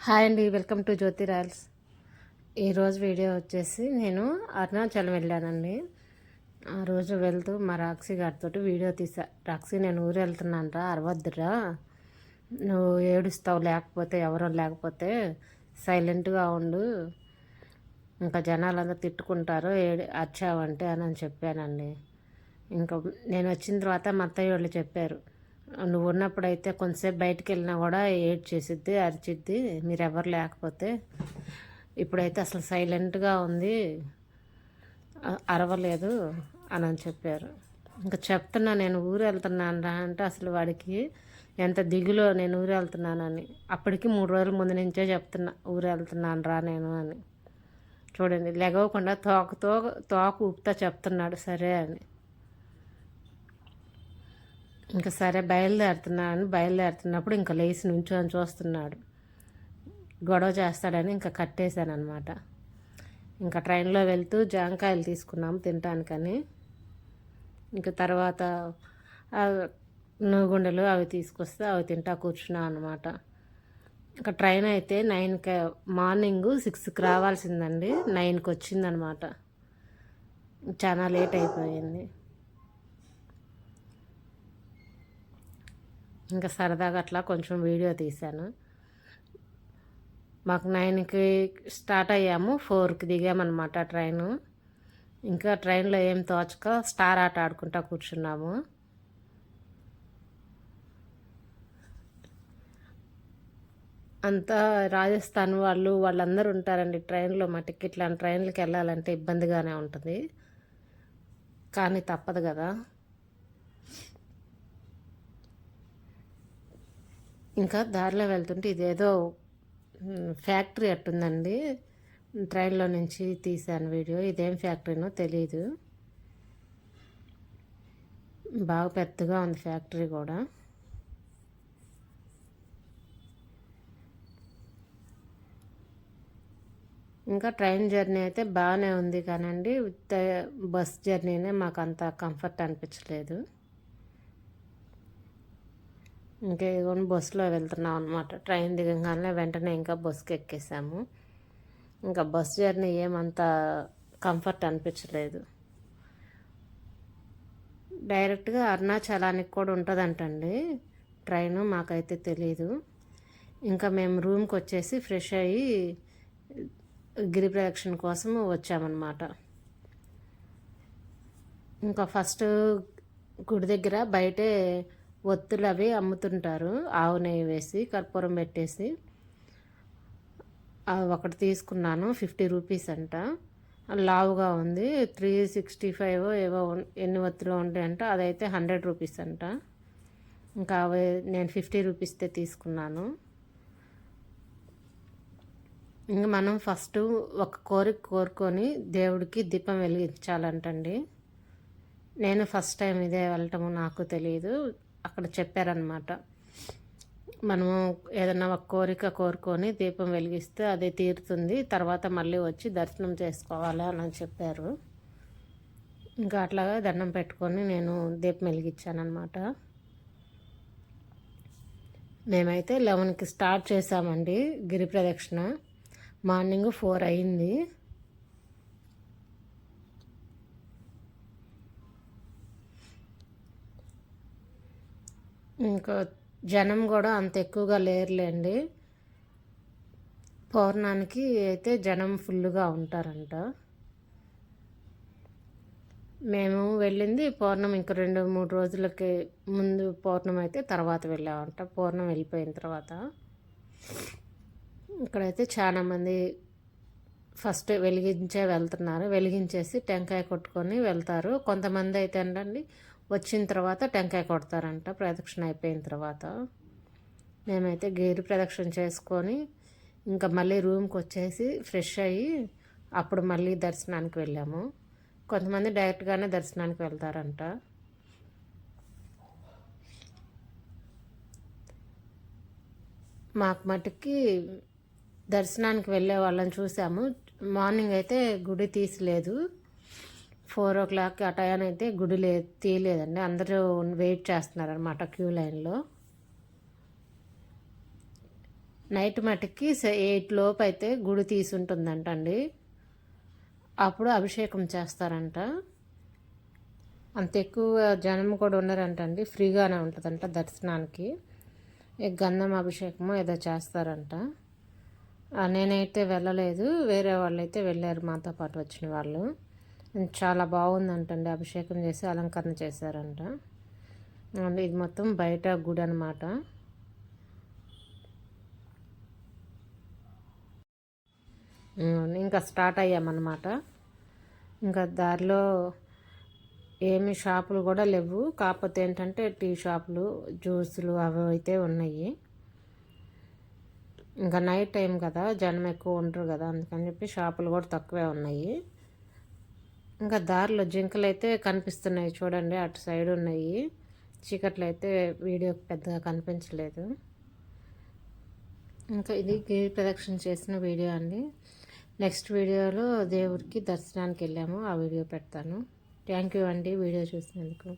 Hi అండి, welcome to Jyothi Royals. ఈరోజు video వచ్చేసి నేను అరుణాచలం వెళ్ళానండి. ఆ రోజు వెళ్తూ మా రాక్సీ గారితో వీడియో తీసా. రాక్సీ, నేను ఊరు వెళ్తున్నానరా, అరవద్దురా, నువ్వు ఏడుస్తావు, లేకపోతే ఎవరో లేకపోతే సైలెంట్గా ఉండు, ఇంకా జనాలందరూ తిట్టుకుంటారు అరిచావంటే అని చెప్పానండి. ఇంకా నేను వచ్చిన తర్వాత మా అత్తయ్య వాళ్ళు చెప్పారు, నువ్వు ఉన్నప్పుడైతే కొంతసేపు బయటికి వెళ్ళినా కూడా చేసిద్ది, అరిచిద్ది, మీరెవరు లేకపోతే. ఇప్పుడైతే అసలు సైలెంట్గా ఉంది, అరవలేదు అని చెప్పారు. ఇంకా చెప్తున్నా, నేను ఊరు వెళ్తున్నాను రా అంటే అసలు వాడికి ఎంత దిగులో నేను ఊరు వెళ్తున్నానని. అప్పటికి 3 రోజుల ముందు నుంచే చెప్తున్నా, ఊరు వెళ్తున్నాను రా నేను అని. చూడండి, లెగవకుండా తోక ఊపుతా చెప్తున్నాడు సరే అని. ఇంకా సరే బయలుదేరుతున్నప్పుడు ఇంకా లేచి నుంచొని చూస్తున్నాడు, గొడవ చేస్తాడని ఇంకా కట్టేశాను అనమాట. ఇంకా ట్రైన్లో వెళ్తూ జాంకాయలు తీసుకున్నాము తినటానికని. ఇంకా తర్వాత నూగుండలు అవి తీసుకొస్తే అవి తింటా కూర్చున్నాం అనమాట. ఇంకా ట్రైన్ అయితే మార్నింగ్ 6కి రావాల్సిందండి, 9కి వచ్చిందనమాట. చాలా లేట్ అయిపోయింది. ఇంకా సరదాగా అట్లా కొంచెం వీడియో తీశాను. మాకు 9కి స్టార్ట్ అయ్యాము, 4కి దిగామన్నమాట ట్రైను. ఇంకా ట్రైన్లో ఏం తోచక స్టార్ ఆట ఆడుకుంటా కూర్చున్నాము. అంతా రాజస్థాన్ వాళ్ళందరూ ఉంటారండి ట్రైన్లో. మా టికెట్లు ట్రైన్లకి వెళ్ళాలంటే ఇబ్బందిగానే ఉంటుంది, కానీ తప్పదు కదా. ఇంకా దారిలో వెళ్తుంటే ఇదేదో ఫ్యాక్టరీ అట్టుందండి, ట్రైన్లో నుంచి తీశాను వీడియో. ఇదేం ఫ్యాక్టరీనో తెలీదు, బాగా పెద్దగా ఉంది ఫ్యాక్టరీ కూడా. ఇంకా ట్రైన్ జర్నీ అయితే బాగానే ఉంది కానండి, బస్ జర్నీనే మాకు అంత కంఫర్ట్ అనిపించలేదు. ఇంకా ఇదిగోని బస్సులో వెళ్తున్నాం అనమాట. ట్రైన్ దిగంగానే వెంటనే ఇంకా బస్సుకి ఎక్కేసాము. ఇంకా బస్ జర్నీ ఏమంత కంఫర్ట్ అనిపించలేదు. డైరెక్ట్గా అరుణాచలానికి కూడా ఉంటుందంటండి ట్రైను, మాకైతే తెలీదు. ఇంకా మేము రూమ్కి వచ్చేసి ఫ్రెష్ అయ్యి గిరి ప్రదక్షిణ కోసం వచ్చామన్నమాట. ఇంకా ఫస్ట్ గుడి దగ్గర బయటే ఒత్తులు అవి అమ్ముతుంటారు, ఆవు నెయ్యి వేసి కర్పూరం పెట్టేసి. ఒకటి తీసుకున్నాను, 50 రూపీస్ అంట. లావుగా ఉంది, 365 ఏవో ఎన్ని ఒత్తులు ఉంటాయంట. అదైతే 100 రూపీస్ అంట. ఇంకా అవి నేను 50 రూపీస్తో తీసుకున్నాను. ఇంకా మనం ఫస్ట్ ఒక కోరిక కోరుకొని దేవుడికి దీపం వెలిగించాలంటండి. నేను ఫస్ట్ టైం ఇదే వెళ్ళటము, నాకు తెలియదు. అక్కడ చెప్పారనమాట, మనము ఏదన్నా ఒక కోరిక కోరుకొని దీపం వెలిగిస్తే అది తీరుతుంది, తర్వాత మళ్ళీ వచ్చి దర్శనం చేసుకోవాలి అని చెప్పారు. ఇంకా అట్లాగా దండం పెట్టుకొని నేను దీపం వెలిగించానమాట. మేమైతే 11కి స్టార్ట్ చేసామండి గిరి ప్రదక్షిణ. మార్నింగ్ 4 అయింది. ఇంకా జనం కూడా అంత ఎక్కువగా లేరులేండి. పౌర్ణానికి అయితే జనం ఫుల్గా ఉంటారంట. మేము వెళ్ళింది పౌర్ణం ఇంకా 2-3 రోజులకి ముందు. పౌర్ణం అయితే తర్వాత వెళ్ళామంట, పౌర్ణం వెళ్ళిపోయిన తర్వాత. ఇక్కడైతే చాలామంది ఫస్ట్ వెళ్తున్నారు, వెలిగించేసి టెంకాయ కొట్టుకొని వెళ్తారు. కొంతమంది అయితే అండి వచ్చిన తర్వాత టెంకాయ కొడతారంట ప్రదక్షిణ అయిపోయిన తర్వాత. మేమైతే గిరి ప్రదక్షిణ చేసుకొని ఇంకా మళ్ళీ రూమ్కి వచ్చేసి ఫ్రెష్ అయ్యి అప్పుడు మళ్ళీ దర్శనానికి వెళ్ళాము. కొంతమంది డైరెక్ట్గానే దర్శనానికి వెళ్తారంట. మాకు మటుకి దర్శనానికి వెళ్ళే వాళ్ళని చూసాము. మార్నింగ్ అయితే గుడి తీసలేదు, 4 o'clock ఆ టైం అయితే గుడి తీయలేదండి. అందరూ వెయిట్ చేస్తున్నారనమాట క్యూ లైన్లో. నైట్ మటుకి 8 లోపు అయితే గుడి తీసుంటుందంట అండి. అప్పుడు అభిషేకం చేస్తారంట. అంత ఎక్కువ జనం కూడా ఉన్నారంటండి. ఫ్రీగానే ఉంటుందంట దర్శనానికి. గంధం అభిషేకము ఏదో చేస్తారంట. నేనైతే వెళ్ళలేదు, వేరే వాళ్ళు అయితే వెళ్ళారు మాతో పాటు వచ్చిన వాళ్ళు. చాలా బాగుందంటండి, అభిషేకం చేసి అలంకరణ చేశారంట. ఇది మొత్తం బయట గుడి అనమాట. ఇంకా స్టార్ట్ అయ్యామన్నమాట. ఇంకా దారిలో ఏమి షాపులు కూడా లేవు, కాకపోతే ఏంటంటే టీ షాపులు, జ్యూసులు అవి అయితే ఉన్నాయి. ఇంకా నైట్ టైం కదా, జనం ఎక్కువ ఉంటారు కదా, అందుకని చెప్పి షాపులు కూడా తక్కువే ఉన్నాయి. ఇంకా దారిలో జింకలు అయితే కనిపిస్తున్నాయి చూడండి, అటు సైడ్ ఉన్నాయి. చీకట్లు అయితే వీడియోకి పెద్దగా కనిపించలేదు. ఇంకా ఇది గిరి ప్రదక్షిణ చేసిన వీడియో అండి. నెక్స్ట్ వీడియోలో దేవుడికి దర్శనానికి వెళ్ళాము, ఆ వీడియో పెడతాను. థ్యాంక్ యూ అండి వీడియో చూసినందుకు.